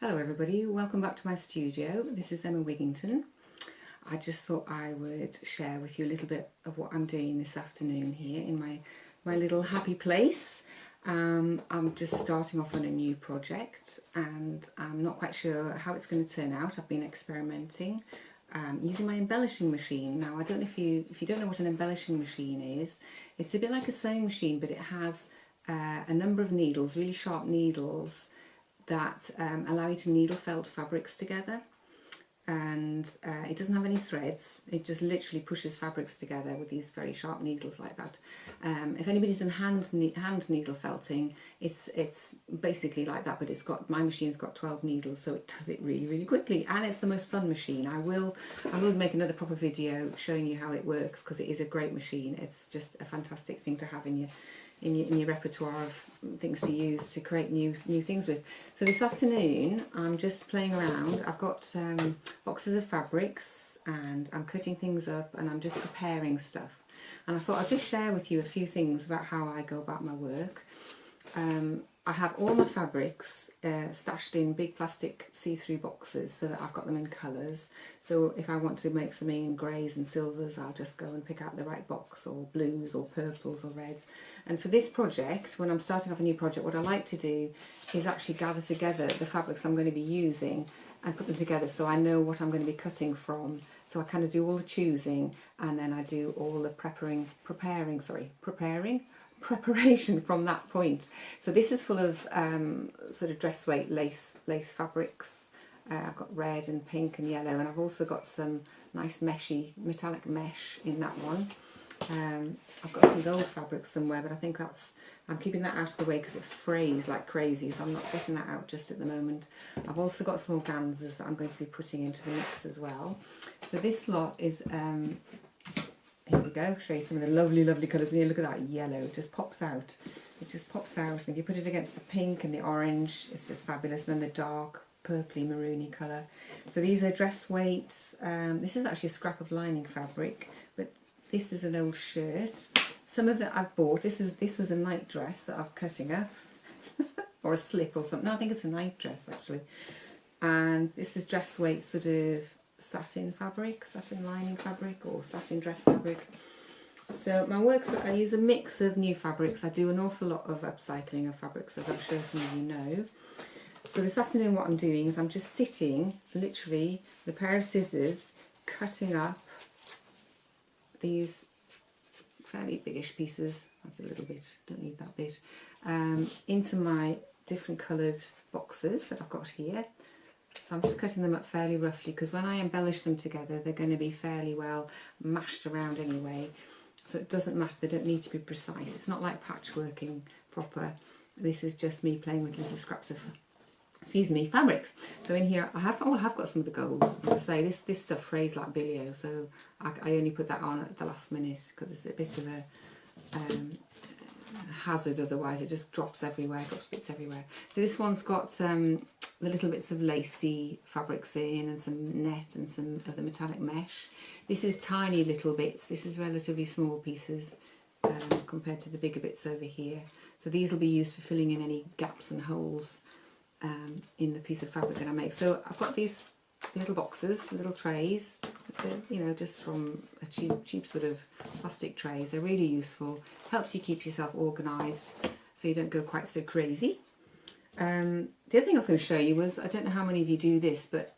Hello everybody, welcome back to my studio. This is Emma Wigington. I just thought I would share with you a little bit of what I'm doing this afternoon here in my little happy place. I'm just starting off on a new project and I'm not quite sure how it's going to turn out. I've been experimenting using my embellishing machine. Now I don't know if you don't know what an embellishing machine is, it's a bit like a sewing machine, but it has a number of needles, really sharp needles, that allow you to needle-felt fabrics together, and it doesn't have any threads. It just literally pushes fabrics together with these very sharp needles like that. If anybody's done hand needle felting, it's basically like that, but my machine's got 12 needles, so it does it really quickly, and it's the most fun machine. I will make another proper video showing you how it works, because it is a great machine. It's just a fantastic thing to have in your repertoire of things to use to create new things with. So this afternoon I'm just playing around. I've got boxes of fabrics and I'm cutting things up and I'm just preparing stuff, and I thought I'd just share with you a few things about how I go about my work. I have all my fabrics stashed in big plastic see-through boxes so that I've got them in colours. So if I want to make something in greys and silvers, I'll just go and pick out the right box, or blues or purples or reds. And for this project, when I'm starting off a new project, what I like to do is actually gather together the fabrics I'm going to be using and put them together so I know what I'm going to be cutting from. So I kind of do all the choosing, and then I do all the preparation from that point. So this is full of sort of dress weight lace fabrics. I've got red and pink and yellow, and I've also got some nice metallic mesh in that one. I've got some gold fabric somewhere, but I think I'm keeping that out of the way because it frays like crazy, so I'm not getting that out just at the moment. I've also got some organzas that I'm going to be putting into the mix as well. So this lot is here we go, show you some of the lovely colours. And here, look at that yellow, it just pops out. It just pops out, and if you put it against the pink and the orange, it's just fabulous. And then the dark purpley maroony colour. So these are dress weights. This is actually a scrap of lining fabric, but this is an old shirt. Some of it I've bought. This was a night dress that I'm cutting up, or a slip or something. No, I think it's a night dress actually. And this is dress weight sort of satin fabric, satin lining fabric, or satin dress fabric. So my works, I use a mix of new fabrics. I do an awful lot of upcycling of fabrics, as I'm sure some of you know. So this afternoon what I'm doing is I'm just sitting, literally, with a pair of scissors, cutting up these fairly biggish pieces. That's a little bit, don't need that bit, into my different coloured boxes that I've got here. So I'm just cutting them up fairly roughly, because when I embellish them together they're going to be fairly well mashed around anyway, so it doesn't matter, they don't need to be precise. It's not like patchworking proper. This is just me playing with little scraps of fabrics. So in here I have got some of the gold. As I say, this stuff frays like billio, so I only put that on at the last minute because it's a bit of a hazard, otherwise it just drops bits everywhere. So this one's got the little bits of lacy fabrics in, and some net and some of the metallic mesh. This is tiny little bits. This is relatively small pieces compared to the bigger bits over here. So these will be used for filling in any gaps and holes in the piece of fabric that I make. So I've got these little boxes, little trays, you know, just from a cheap sort of plastic trays. They're really useful. Helps you keep yourself organised so you don't go quite so crazy. The other thing I was going to show you was, I don't know how many of you do this, but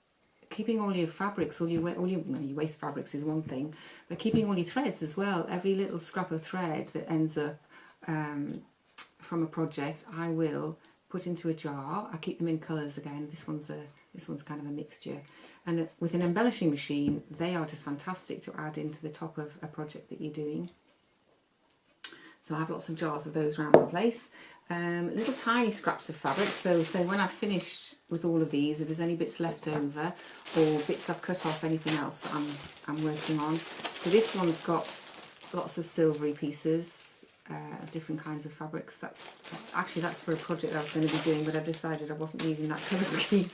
keeping all your fabrics, your waste fabrics is one thing, but keeping all your threads as well. Every little scrap of thread that ends up from a project, I will put into a jar. I keep them in colours again. This one's kind of a mixture. And with an embellishing machine, they are just fantastic to add into the top of a project that you're doing. So I have lots of jars of those around the place. Little tiny scraps of fabric. So when I've finished with all of these, if there's any bits left over or bits I've cut off, anything else that I'm working on. So this one's got lots of silvery pieces of different kinds of fabrics. That's for a project I was going to be doing, but I decided I wasn't using that colour scheme.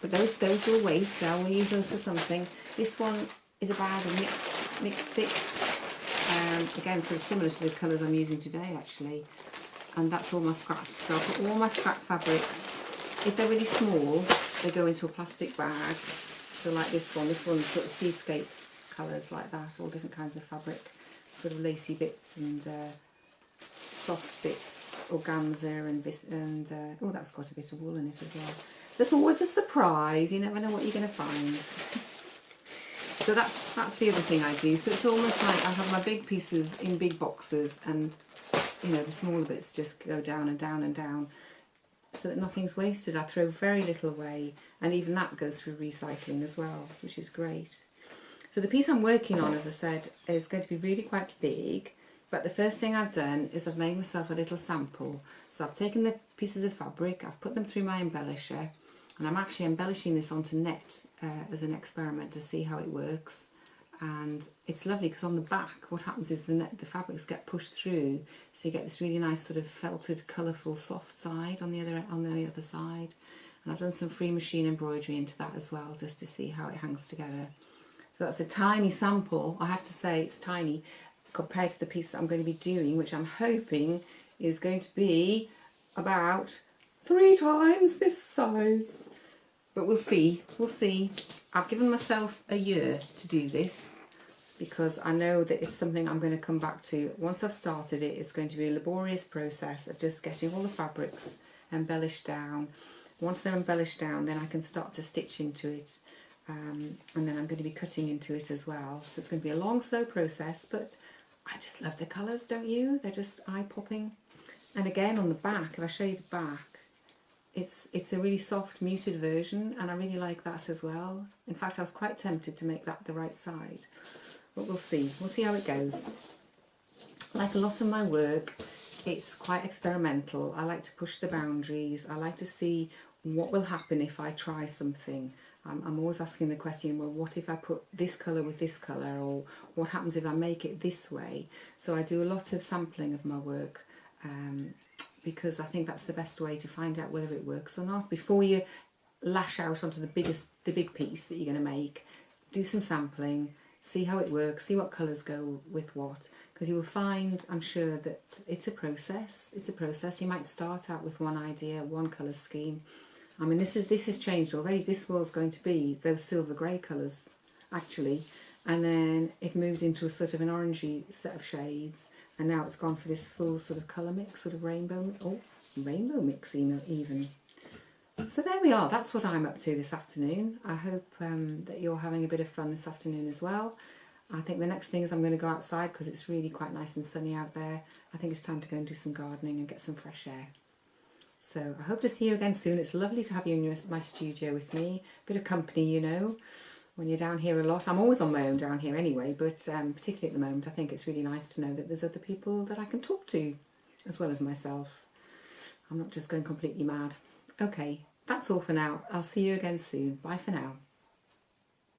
But those will wait. I will use those for something. This one is a bag of mixed bits. Again, sort of similar to the colours I'm using today actually. And that's all my scraps. So I'll put all my scrap fabrics if they're really small, they go into a plastic bag. So like this one's sort of seascape colours like that, all different kinds of fabric, sort of lacy bits and soft bits, organza and oh, that's got a bit of wool in it as well. There's always a surprise, you never know what you're going to find. So that's the other thing I do. So it's almost like I have my big pieces in big boxes, and you know, the smaller bits just go down and down and down, so that nothing's wasted. I throw very little away, and even that goes through recycling as well, which is great. So the piece I'm working on, as I said, is going to be really quite big, but the first thing I've done is I've made myself a little sample. So I've taken the pieces of fabric, I've put them through my embellisher, and I'm actually embellishing this onto net as an experiment to see how it works. And it's lovely because on the back what happens is the fabrics get pushed through, so you get this really nice sort of felted, colourful, soft side on the other side. And I've done some free machine embroidery into that as well, just to see how it hangs together. So that's a tiny sample. I have to say it's tiny compared to the piece that I'm going to be doing, which I'm hoping is going to be about 3 times this size. But we'll see, we'll see. I've given myself a year to do this because I know that it's something I'm going to come back to. Once I've started it, it's going to be a laborious process of just getting all the fabrics embellished down. Once they're embellished down, then I can start to stitch into it, and then I'm going to be cutting into it as well. So it's going to be a long, slow process, but I just love the colours, don't you? They're just eye-popping. And again, on the back, if I show you the back, it's a really soft, muted version, and I really like that as well. In fact, I was quite tempted to make that the right side, but we'll see. We'll see how it goes. Like a lot of my work, it's quite experimental. I like to push the boundaries. I like to see what will happen if I try something. I'm always asking the question, well, what if I put this colour with this colour, or what happens if I make it this way? So I do a lot of sampling of my work, because I think that's the best way to find out whether it works or not. Before you lash out onto the big piece that you're going to make, do some sampling, see how it works, see what colours go with what, because you will find, I'm sure, that it's a process. It's a process. You might start out with one idea, one colour scheme. I mean, this has changed already. This was going to be those silver grey colours, actually, and then it moved into a sort of an orangey set of shades, and now it's gone for this full sort of colour mix, sort of rainbow mix even. So there we are. That's what I'm up to this afternoon. I hope that you're having a bit of fun this afternoon as well. I think the next thing is I'm going to go outside because it's really quite nice and sunny out there. I think it's time to go and do some gardening and get some fresh air. So I hope to see you again soon. It's lovely to have you in my studio with me. A bit of company, you know, when you're down here a lot. I'm always on my own down here anyway, but particularly at the moment, I think it's really nice to know that there's other people that I can talk to, as well as myself. I'm not just going completely mad. Okay, that's all for now. I'll see you again soon. Bye for now.